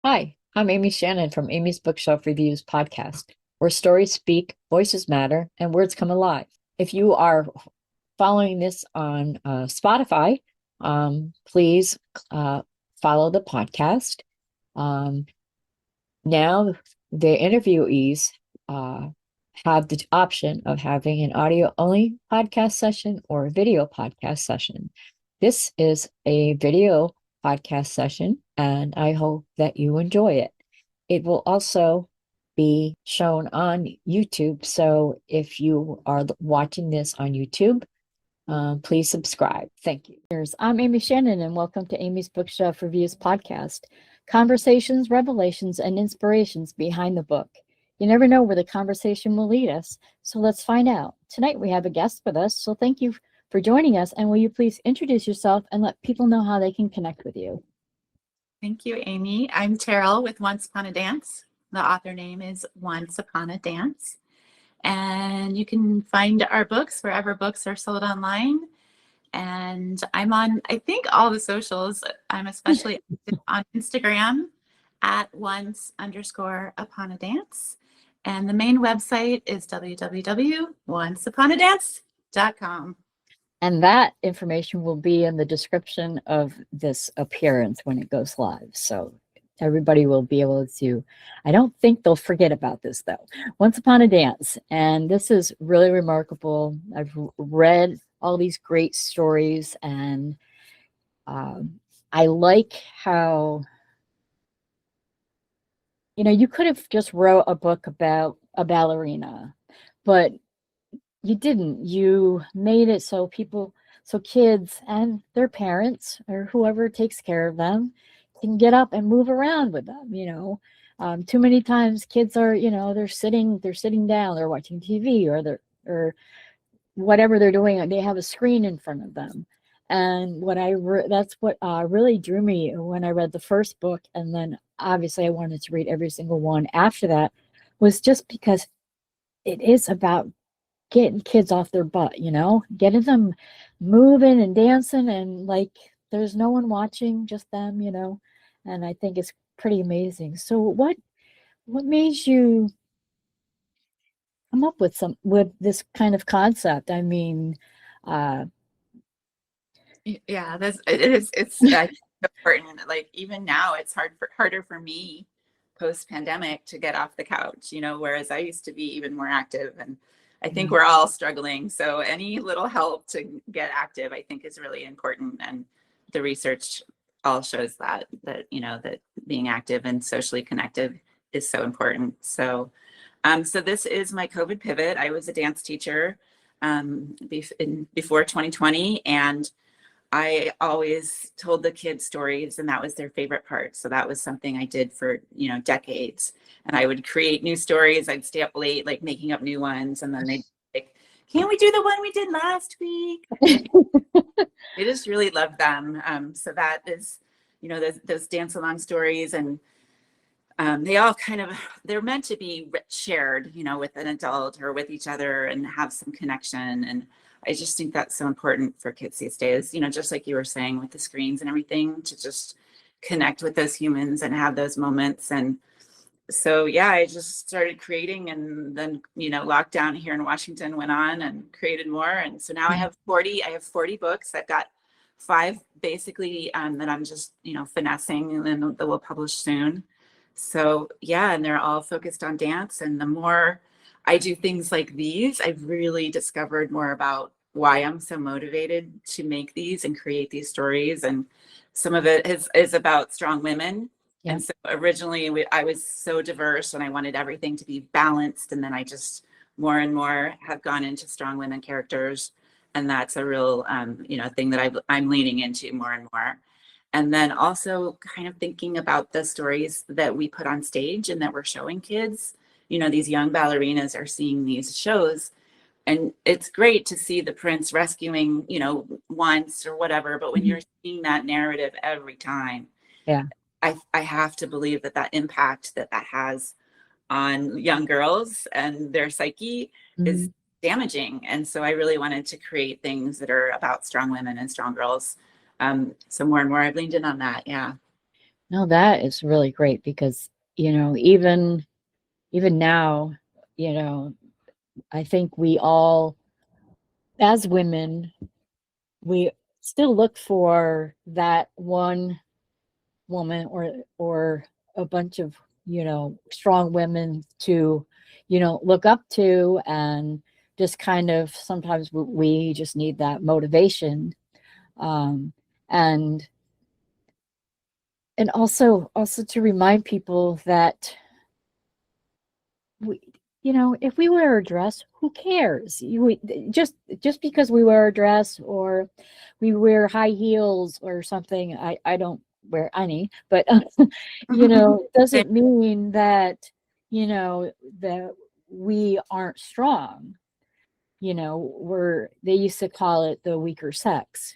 Hi, I'm Amy Shannon from Amy's Bookshelf Reviews podcast, where stories speak, voices matter, and words come alive. If you are following this on Spotify, please follow the podcast. Um, Now, the interviewees uh, have the option of having an audio only podcast session or a video podcast session. This is a video podcast session, and I hope that you enjoy it. It will also be shown on YouTube. So if you are watching this on YouTube, please subscribe. Thank you. I'm Amy Shannon, and welcome to Amy's Bookshelf Reviews podcast. Conversations, revelations, and inspirations behind the book. You never know where the conversation will lead us, so let's find out. Tonight we have a guest with us, so thank you for joining us, and will you please introduce yourself and let people know how they can connect with you? Thank you, Amy. I'm Terrell with Once Upon a Dance. The author name is Once Upon a Dance. And you can find our books wherever books are sold online. And I'm on, I think, all the socials. I'm especially on Instagram at once_upon a dance. And the main website is www.onceuponadance.com. And that information will be in the description of this appearance when it goes live. So everybody will be able to, I don't think they'll forget about this though. Once Upon a Dance. And this is really remarkable. I've read all these great stories, and I like how, you could have just wrote a book about a ballerina, but you didn't. You made it so kids and their parents or whoever takes care of them can get up and move around with them. Too many times kids are, they're sitting down, they're watching TV, or whatever they're doing. They have a screen in front of them. And that's what really drew me when I read the first book, and then obviously I wanted to read every single one after that, was just because it is about getting kids off their butt, getting them moving and dancing, and like there's no one watching, just them. And I think it's pretty amazing. So what made you come up with this kind of concept? I mean, uh Yeah, it's important. Like even now it's harder for me post pandemic to get off the couch, whereas I used to be even more active, and I think we're all struggling. So any little help to get active I think is really important, and the research all shows that being active and socially connected is so important. So this is my COVID pivot. I was a dance teacher before 2020, and I always told the kids stories, and that was their favorite part. So that was something I did for, decades. And I would create new stories. I'd stay up late, like making up new ones. And then they'd like, can't we do the one we did last week? They just really loved them. So that is, those dance along stories, and they all they're meant to be shared, with an adult or with each other and have some connection. And I just think that's so important for kids these days, just like you were saying with the screens and everything, to just connect with those humans and have those moments. And so, yeah, I just started creating, and then, lockdown here in Washington went on and created more. And so now I have 40 books. I've got 5 basically that I'm just, finessing, and then that will publish soon. So yeah, and they're all focused on dance. And the more I do things like these, I've really discovered more about why I'm so motivated to make these and create these stories. And some of it is about strong women. Yeah. And so originally I was so diverse and I wanted everything to be balanced. And then I just more and more have gone into strong women characters. And that's a real, thing that I'm leaning into more and more. And then also kind of thinking about the stories that we put on stage and that we're showing kids. These young ballerinas are seeing these shows, and it's great to see the prince rescuing, once or whatever. But when you're seeing that narrative every time, Yeah. I have to believe that impact that has on young girls and their psyche is damaging. And so I really wanted to create things that are about strong women and strong girls. So more and more I've leaned in on that. Yeah. No, that is really great because, even now, you know, I think we all, as women, we still look for that one woman or a bunch of, strong women to, look up to, and just kind of sometimes we just need that motivation. Um, and also to remind people that we, if we wear a dress, who cares? Just because we wear a dress or we wear high heels or something. I don't wear any, but doesn't mean that that we aren't strong. We're they used to call it the weaker sex,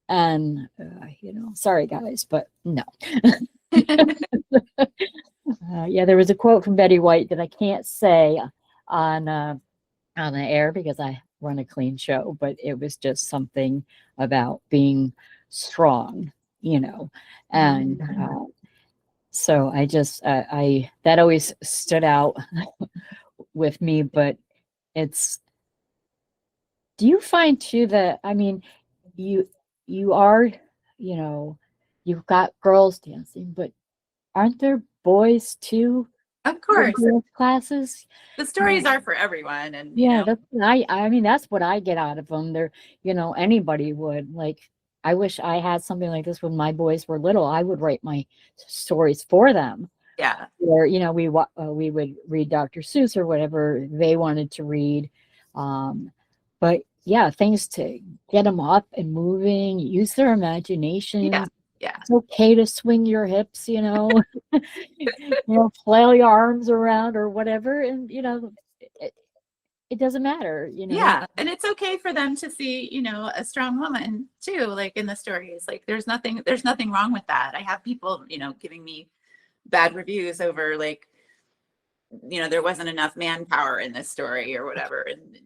and sorry guys, but no. Yeah, there was a quote from Betty White that I can't say on on the air because I run a clean show, but it was just something about being strong, and so I just I that always stood out with me. But it's do you find too that, I mean, you you are, you know you've got girls dancing, but aren't there boys too Of in course, dance classes? the Yeah. stories are for everyone, and Yeah, that's what I mean, that's what I get out of them. They're, anybody would. Like, I wish I had something like this when my boys were little. I would write my stories for them. yeah, Or, we would read Dr. Seuss or whatever they wanted to read. But yeah, things to get them up and moving, use their yeah, imagination. yeah, It's okay to swing your hips, flail your arms around or whatever, and it, it doesn't matter. yeah. And it's okay for them to see, a strong woman too, like in the stories. Like there's nothing wrong with that. I have people, giving me bad reviews over like, there wasn't enough manpower in this story or whatever. And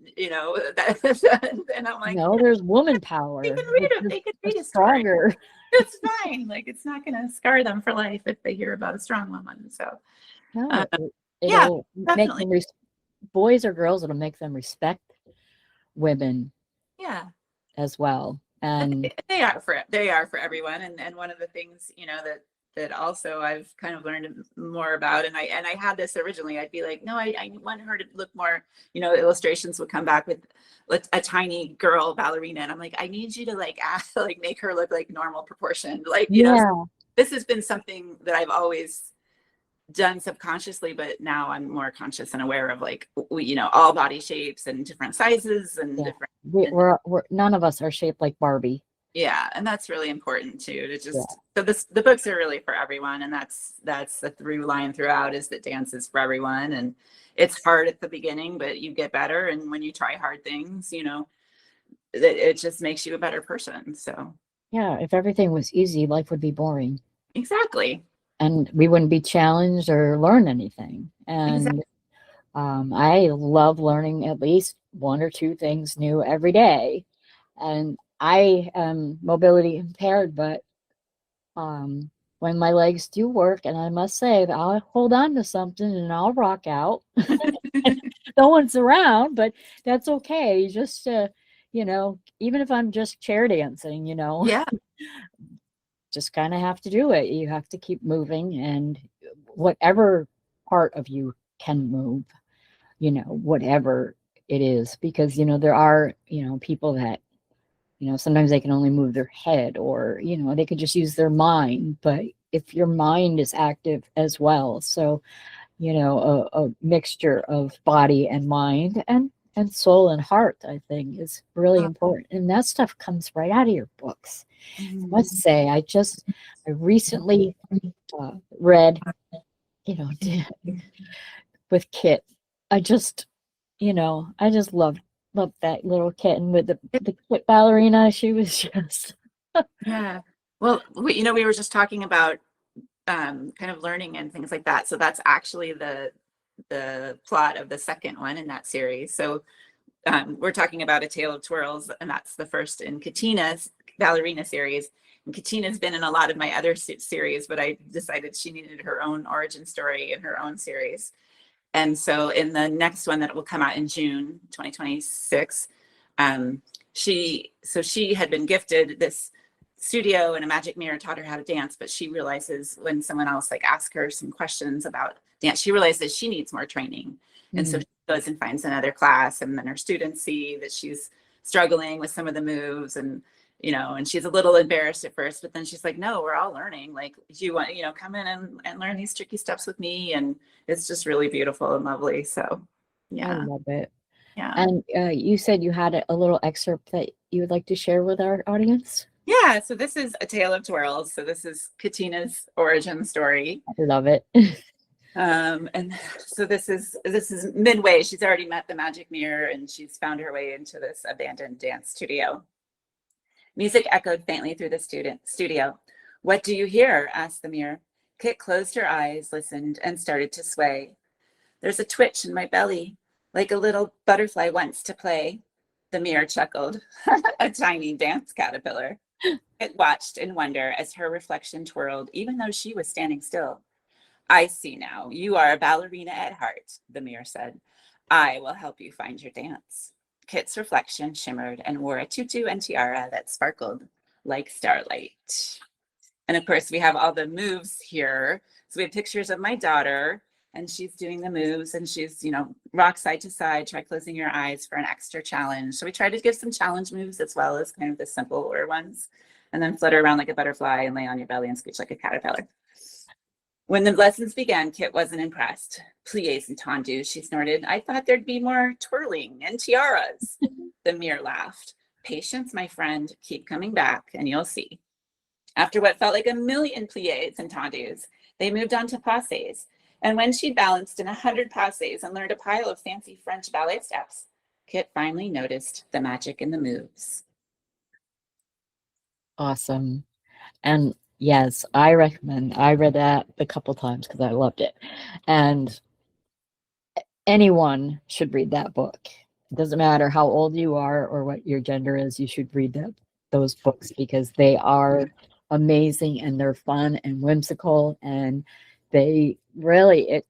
and I'm like, No, there's woman they can power, read which it, is they can the read a story. stronger. It's fine. Like it's not gonna scar them for life if they hear about a strong woman. So uh, No, yeah, it'll make definitely. them boys or girls, it'll make them respect women Yeah. as well. And And they are for everyone. And one of the things, that also I've kind of learned more about, and I had this originally, I'd be like, no, I want her to look more, illustrations would come back with a tiny girl ballerina, and I'm like, I need you to like ask, like make her look like normal proportioned, like, yeah, this has been something that I've always done subconsciously, but now I'm more conscious and aware of like all body shapes and different sizes and yeah. different. We're none of us are shaped like Barbie. Yeah, and that's really important too, to Yeah. just, so the books are really for everyone, and that's the through line throughout, is that dance is for everyone. And it's hard at the beginning, but you get better, and when you try hard things, it just makes you a better person. So Yeah, if everything was easy, life would be boring, exactly. and we wouldn't be challenged or learn anything. Exactly. And I love learning at least one or two things new every day. And I am mobility impaired, but um, when my legs do work, and I must say that I'll hold on to something and I'll rock out. No one's around, but that's okay. Just even if I'm just chair dancing, Yeah. just kind of have to do it. You have to keep moving, and whatever part of you can move, whatever it is, because there are people that sometimes they can only move their head, or they could just use their mind. But if your mind is active as well, so a mixture of body and mind and soul and heart, I think, is really important, and that stuff comes right out of your books. I must say, I recently read, you know with Kit. I just loved that little kitten with the Kit ballerina. She was just Yeah. Well, we were just talking about kind of learning and things like that. So that's actually the plot of the second one in that series. So we're talking about A Tale of Twirls, and that's the first in Katina's ballerina series. And Katina's been in a lot of my other series, but I decided she needed her own origin story in her own series. And so in the next one that will come out in June 2026, she had been gifted this studio and a magic mirror, taught her how to dance, but she realizes when someone else like asks her some questions about dance, she realizes she needs more training. And so she goes and finds another class, and then her students see that she's struggling with some of the moves, and and she's a little embarrassed at first, but then she's like, no, we're all learning. Like, do you want, come in and learn these tricky steps with me? And it's just really beautiful and lovely. So, yeah. I love it. Yeah. And you said you had a little excerpt that you would like to share with our audience? Yeah. So this is A Tale of Twirls. So this is Katina's origin story. I love it. And so this is midway. She's already met the magic mirror, and she's found her way into this abandoned dance studio. Music echoed faintly through the studio. What do you hear? Asked the mirror. Kit closed her eyes, listened, and started to sway. There's a twitch in my belly, like a little butterfly wants to play. The mirror chuckled. A tiny dance caterpillar. It watched in wonder as her reflection twirled, even though she was standing still. I see now. You are a ballerina at heart, the mirror said. I will help you find your dance. Kit's reflection shimmered and wore a tutu and tiara that sparkled like starlight. And of course, we have all the moves here. So we have pictures of my daughter, and she's doing the moves, and she's, rock side to side. Try closing your eyes for an extra challenge. So we try to give some challenge moves as well as kind of the simpler ones. And then flutter around like a butterfly and lay on your belly and scooch like a caterpillar. When the lessons began, Kit wasn't impressed. Plies and tendus, she snorted. I thought there'd be more twirling and tiaras. The mirror laughed. Patience, my friend. Keep coming back and you'll see. After what felt like a million plies and tendus, they moved on to passes. And when she'd balanced in 100 passes and learned a pile of fancy French ballet steps, Kit finally noticed the magic in the moves. Awesome. And yes, I recommend. I read that a couple times because I loved it. And anyone should read that book. It doesn't matter how old you are or what your gender is, you should read those books because they are amazing and they're fun and whimsical, and they really,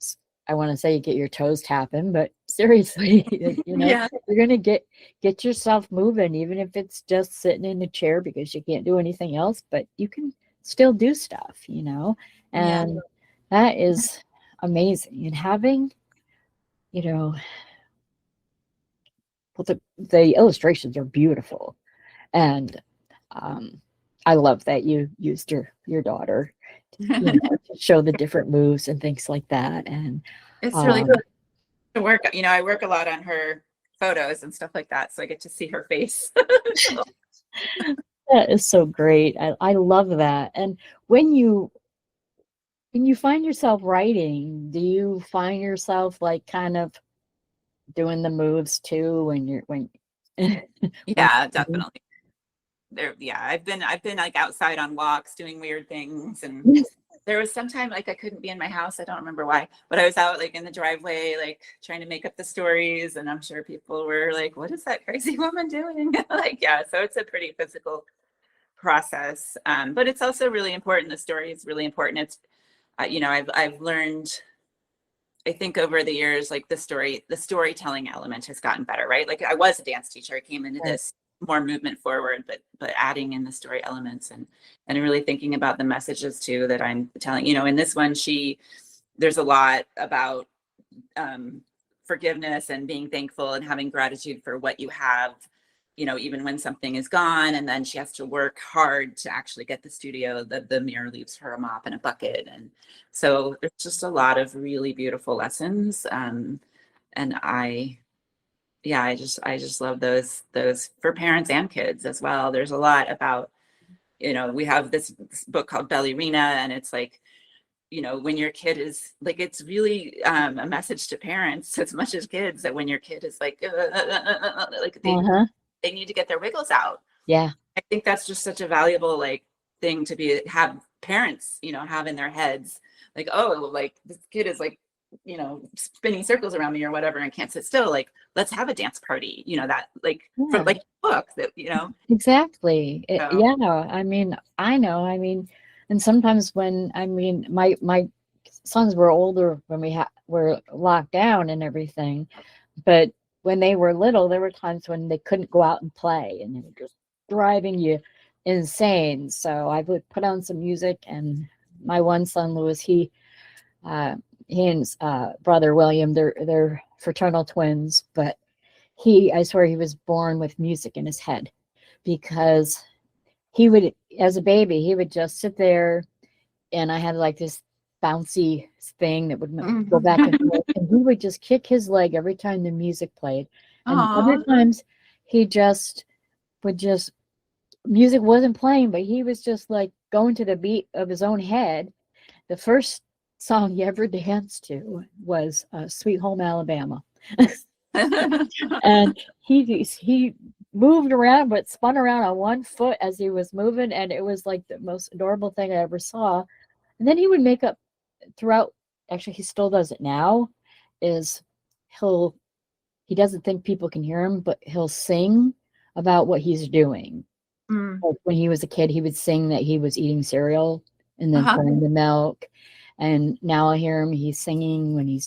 I want to say get your toes tapping, but seriously, Yeah. you're going to get yourself moving, even if it's just sitting in a chair because you can't do anything else, but you can still do stuff, and that is amazing. And having, well, the illustrations are beautiful, and I love that you used your daughter to show the different moves and things like that. And it's really good to work. I work a lot on her photos and stuff like that, so I get to see her face. That is so great. I love that. And when you find yourself writing, do you find yourself like kind of doing the moves too when Yeah, definitely. I've been like outside on walks doing weird things, and there was some time like I couldn't be in my house. I don't remember why, but I was out like in the driveway, like trying to make up the stories, and I'm sure people were like, what is that crazy woman doing? So it's a pretty physical process, but it's also really important. The story is really important. It's I've learned, I think over the years, like the storytelling element has gotten better, right? Like I was a dance teacher. I came into this more movement forward, but adding in the story elements and really thinking about the messages too that I'm telling. In this one, there's a lot about forgiveness and being thankful and having gratitude for what you have, even when something is gone. And then she has to work hard to actually get the studio. The mirror leaves her a mop and a bucket. And so there's just a lot of really beautiful lessons. And I just love those for parents and kids as well. There's a lot about, we have this book called Ballerina, and it's like, when your kid is like, it's really a message to parents as much as kids, that when your kid is like they need to get their wiggles out. Yeah. I think that's just such a valuable like thing to have parents, have in their heads, like, oh, like this kid is like spinning circles around me or whatever and can't sit still, like, let's have a dance party, that like for Yeah, like book that, exactly. so. Yeah, I mean, I know. I mean, and sometimes when my sons were older when were locked down and everything, but when they were little, there were times when they couldn't go out and play, and they were just driving you insane. So I would put on some music, and my one son, Lewis, uh, he and his brother William, they're fraternal twins, but I swear he was born with music in his head because he would, as a baby, he would just sit there, and I had like this bouncy thing that would go back and forth, and he would just kick his leg every time the music played. And other Aw. times he just would just, music wasn't playing, but he was just like going to the beat of his own head. The first song he ever danced to was Sweet Home Alabama. And he moved around but spun around on one foot as he was moving, and it was like the most adorable thing I ever saw. And then he would make up throughout, actually he still does it now, is he'll he doesn't think people can hear him, but he'll sing about what he's doing. Mm. Like when he was a kid, he would sing that he was eating cereal and then Uh-huh. pouring the milk. And now I hear him, he's singing when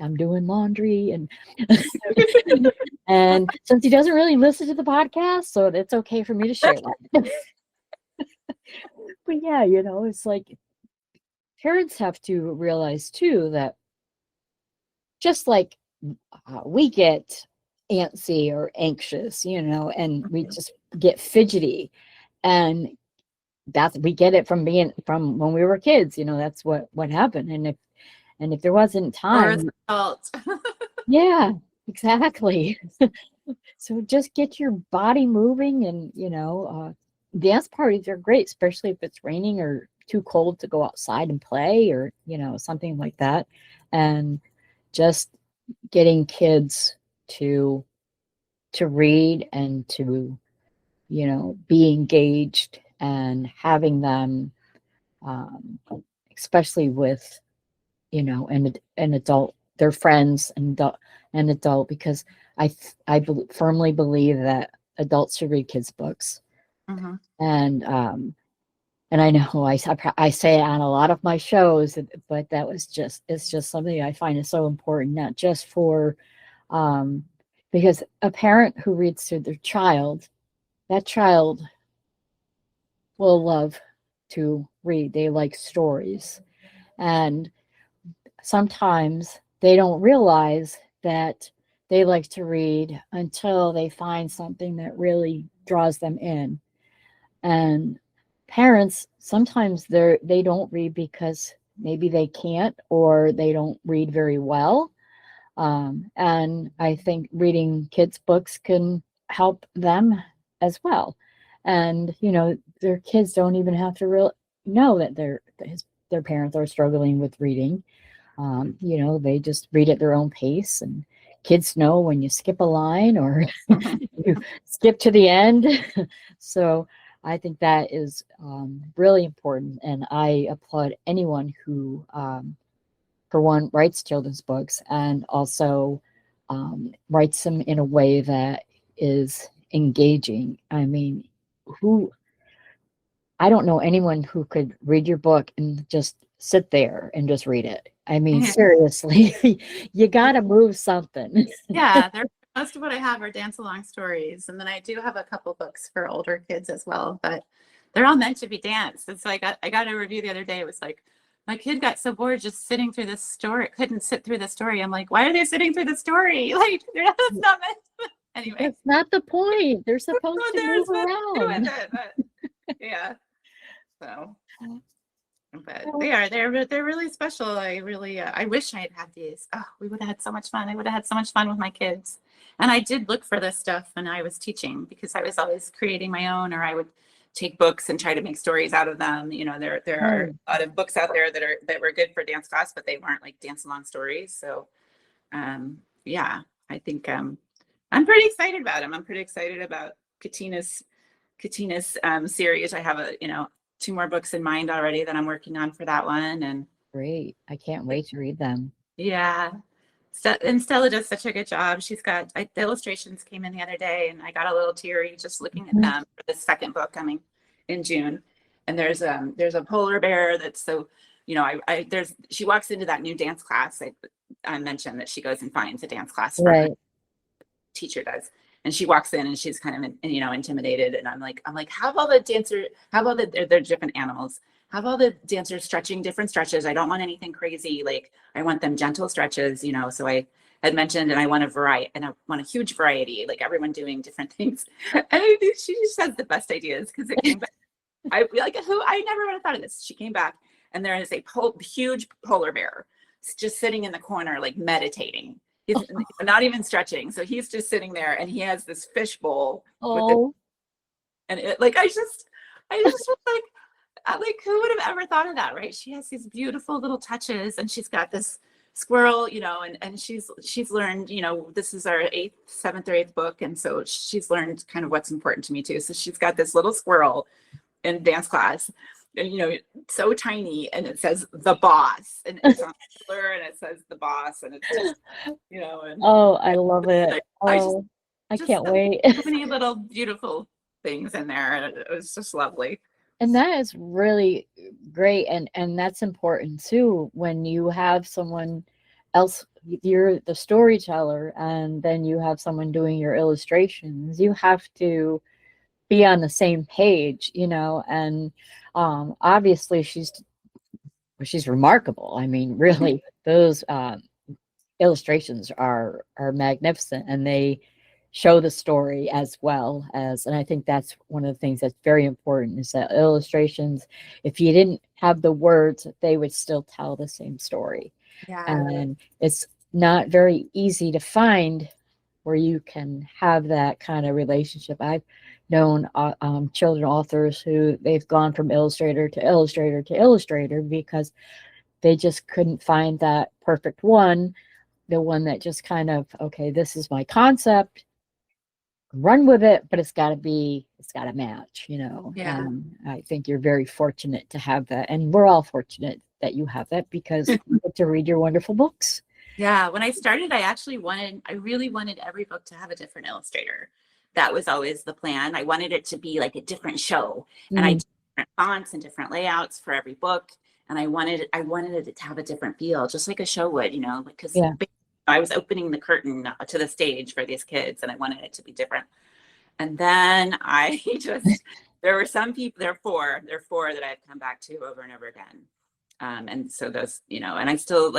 I'm doing laundry. And since he doesn't really listen to the podcast, so it's okay for me to share that. But yeah, it's like parents have to realize too that just like we get antsy or anxious, and we just get fidgety, and we get it from when we were kids, that's what happened. And if there wasn't Or as time, an adult. yeah, exactly. So just get your body moving, and dance parties are great, especially if it's raining or too cold to go outside and play, or something like that. And just getting kids to read and to be engaged, and having them, um, especially with an adult, their friends, and adult, because firmly believe that adults should read kids books. Mhm. And I know I say it on a lot of my shows, but it's just something I find is so important, not just for because a parent who reads to their child, that child will love to read. They like stories. And sometimes they don't realize that they like to read until they find something that really draws them in. And parents, sometimes they don't read because maybe they can't, or they don't read very well. And I think reading kids' books can help them as well. And their kids don't even have to know that their parents are struggling with reading. They just read at their own pace, and kids know when you skip a line or you skip to the end. So I think that is really important, and I applaud anyone who, for one, writes children's books, and also writes them in a way that is engaging. I mean, who I don't know anyone who could read your book and just sit there and just read it. I mean, Yeah. seriously, you got to move something. Yeah, most of what I have are dance along stories, and then I do have a couple books for older kids as well, but they're all meant to be danced. And so I got a review the other day. It was like, my kid got so bored just sitting through this story, couldn't sit through the story. I'm like, why are they sitting through the story? Like, that's not meant. Anyway, That's not the point. They're supposed what to they're move supposed to do with around. it, but yeah. So, but they're really special. I really I wish I had had these. Oh, we would have had so much fun. I would have had so much fun with my kids. And I did look for this stuff when I was teaching, because I was always creating my own, or I would take books and try to make stories out of them. There are a lot of books out there that were good for dance class, but they weren't like dance along stories. So yeah, I think I'm pretty excited about them. I'm pretty excited about Katina's series. I have two more books in mind already that I'm working on for that one. And Great. I can't wait to read them. Yeah. And Stella does such a good job. She's got the illustrations came in the other day, and I got a little teary just looking at Mhm. them for the second book coming in June. And there's a polar bear that's so, I there's she walks into that new dance class. I mentioned that she goes and finds a dance class for her Right. teacher does. And she walks in and she's kind of, intimidated. And I'm like, have all the dancers, have all the, they're different animals. Have all the dancers stretching different stretches. I don't want anything crazy. Like I want them gentle stretches, So I had mentioned, and I want a variety, and I want a huge variety, like everyone doing different things. And she just has the best ideas because it came back. I never would have thought of this. She came back and there is a huge polar bear just sitting in the corner, like meditating. He's not even stretching. So he's just sitting there and he has this fish bowl with it. Oh, And I just was like, who would have ever thought of that? Right. She has these beautiful little touches and she's got this squirrel, and she's learned, this is our seventh or eighth book. And so she's learned kind of what's important to me too. So she's got this little squirrel in dance class, and so tiny, and it says the boss, and it's on color, and it says the boss, and it's just, and oh, I love it. I just Oh, I just can't wait. so many little beautiful things in there, and it was just lovely. And that is really great, and that's important too when you have someone else, you're the storyteller, and then you have someone doing your illustrations. You have to be on the same page, and obviously she's remarkable. I mean, really, those illustrations are magnificent, and they show the story as well as, and I think that's one of the things that's very important is that illustrations, if you didn't have the words, they would still tell the same story. Yeah. And it's not very easy to find where you can have that kind of relationship. I've known children authors who they've gone from illustrator to illustrator to illustrator because they just couldn't find that perfect one, the one that just kind of, okay, this is my concept, run with it, but it's got to match, Yeah. And I think you're very fortunate to have that, and we're all fortunate that you have that because you get to read your wonderful books. Yeah, when I started, I really wanted every book to have a different illustrator. That was always the plan. I wanted it to be like a different show, and I Mm, did different fonts and different layouts for every book. And I wanted it to have a different feel, just like a show would, because yeah. I was opening the curtain to the stage for these kids, and I wanted it to be different. And then I just, there were some people, there are four that I've come back to over and over again. And so those, and I still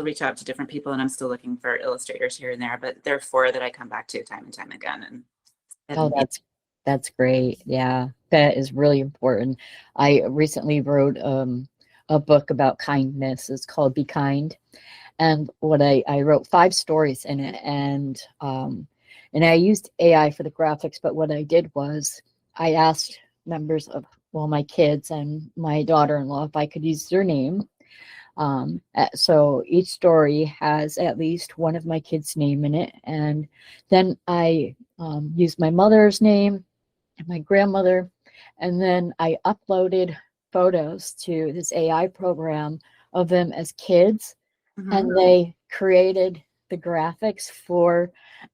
reach out to different people, and I'm still looking for illustrators here and there, but there are four that I come back to time and time again. Oh, And that's great. Yeah, that is really important. I recently wrote a book about kindness. It's called Be Kind. And what I wrote 5 stories in it, and I used AI for the graphics, but what I did was I asked members of, well, my kids and my daughter-in-law if I could use their name. So each story has at least one of my kids' name in it, and then I used my mother's name and my grandmother, and then I uploaded photos to this AI program of them as kids, Mhm. and they created the graphics for,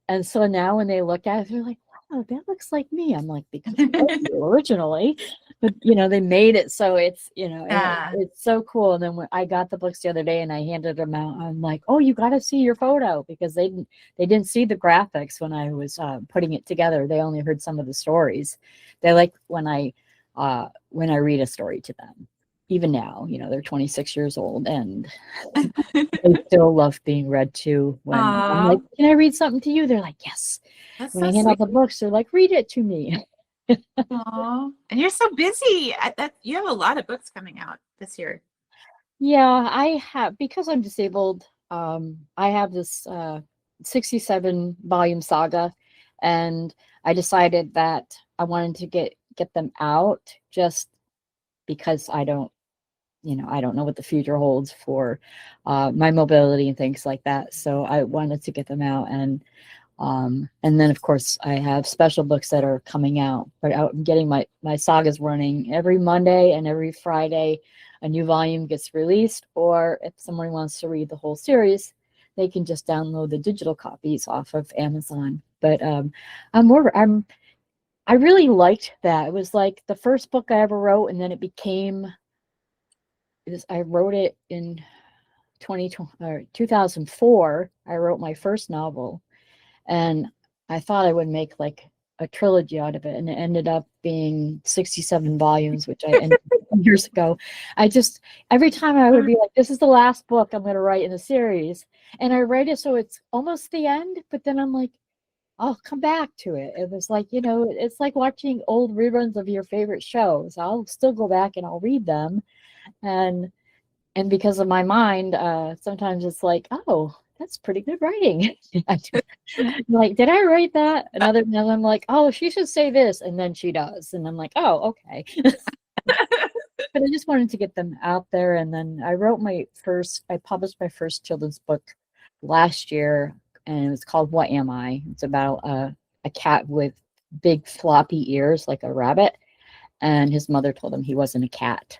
and so now when they look at it, they're like, wow, that looks like me. I'm like, because it was you originally, but they made it so it's, Yeah. it's so cool. And then when I got the books the other day and I handed them out, I'm like, oh, you got to see your photo, because they didn't see the graphics when I was putting it together. They only heard some of the stories. They like when I read a story to them. Even now, they're 26 years old, and they still love being read to. When I'm like, Aw, can I read something to you? They're like, yes. that's When so I hand sweet. out the books, they're like, read it to me. Aw. And you're so busy. You have a lot of books coming out this year. Yeah, I have, because I'm disabled, I have this 67 volume saga, and I decided that I wanted to get them out just because I don't know what the future holds for my mobility and things like that. So I wanted to get them out, and then of course I have special books that are coming out. But I'm getting my sagas running every Monday and every Friday a new volume gets released, or if someone wants to read the whole series, they can just download the digital copies off of Amazon. But I really liked that. It was like the first book I ever wrote, and then it became, I wrote it in 2004. I wrote my first novel, and I thought I would make like a trilogy out of it, and it ended up being 67 volumes, which I ended years ago. I just, every time I would be like, this is the last book I'm going to write in the series, and I write it so it's almost the end, but then I'm like, I'll come back to it. It was like, it's like watching old reruns of your favorite shows. I'll still go back and I'll read them, and because of my mind, sometimes it's like, oh, that's pretty good writing. Like, did I write that? And other times I'm like, oh, she should say this, and then she does, and I'm like, oh, okay. But I just wanted to get them out there, and then I published my first children's book last year, and it was called What Am I? It's about a cat with big floppy ears like a rabbit, and his mother told him he wasn't a cat.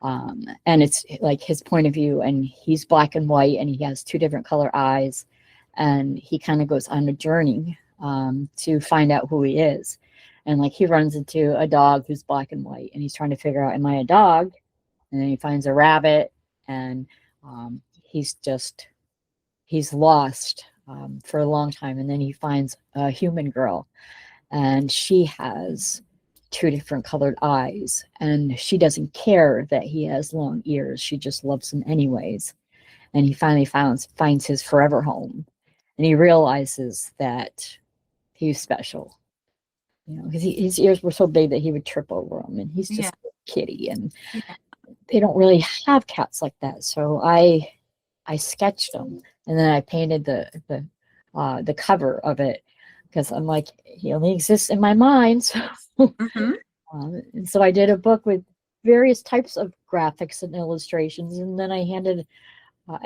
And it's like his point of view, and he's black and white, and he has two different color eyes, and he kind of goes on a journey to find out who he is. And like he runs into a dog who's black and white, and he's trying to figure out, am I a dog? And then he finds a rabbit, and he's lost for a long time. And then he finds a human girl, and she has two different colored eyes, and she doesn't care that he has long ears. She just loves him anyways. And he finally finds his forever home, and he realizes that he's special, because his ears were so big that he would trip over them, and he's just a kitty, and they don't really have cats like that. So I sketched them, and then I painted the cover of it, because I'm like, he only exists in my mind. So and so I did a book with various types of graphics and illustrations, and then I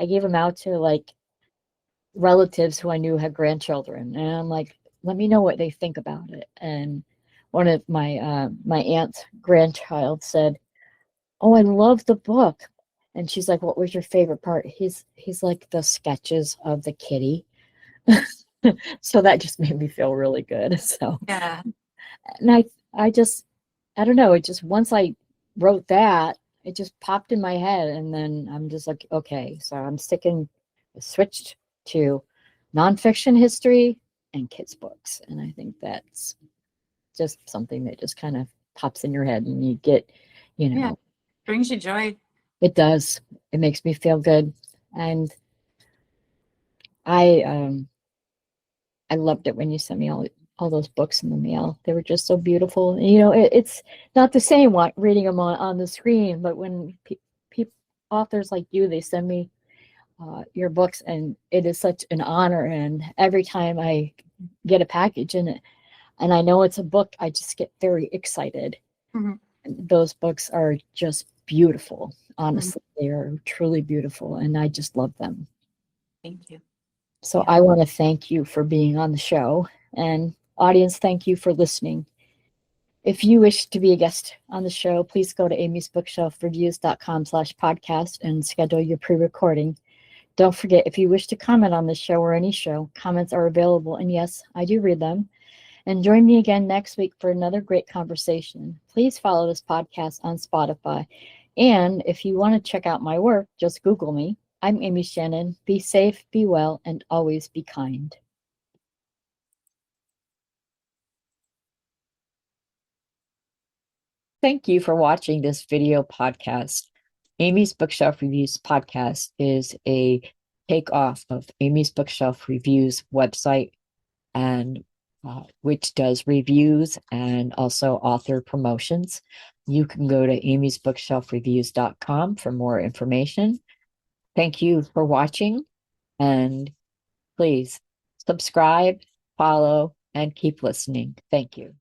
gave them out to like relatives who I knew had grandchildren, and I'm like, let me know what they think about it. And one of my aunt's grandchild said, oh, I love the book. And she's like, what was your favorite part? He's like the sketches of the kitty. So that just made me feel really good. So Yeah. and I don't know, it just, once I wrote that, it just popped in my head, and then I'm just like, okay, so I'm switched to nonfiction history and kids books. And I think that's just something that just kind of pops in your head, and you get, Brings you joy. It does. It makes me feel good. And I loved it when you sent me all those books in the mail. They were just so beautiful. And, it's not the same reading them on the screen, but when authors like you, they send me your books, and it is such an honor. And every time I get a package in it, and I know it's a book, I just get very excited. And those books are just beautiful. Honestly, they are truly beautiful, and I just love them. Thank you. So I want to thank you for being on the show, and audience, thank you for listening. If you wish to be a guest on the show, please go to amysbookshelfreviews.com/podcast and schedule your pre-recording. Don't forget, if you wish to comment on the show or any show, comments are available, and yes, I do read them. And join me again next week for another great conversation. Please follow this podcast on Spotify. And if you want to check out my work, just Google me. I'm Amy Shannon. Be safe, be well, and always be kind. Thank you for watching this video podcast. Amy's Bookshelf Reviews podcast is a takeoff of Amy's Bookshelf Reviews website, and which does reviews and also author promotions. You can go to amysbookshelfreviews.com for more information. Thank you for watching, and please subscribe, follow, and keep listening. Thank you.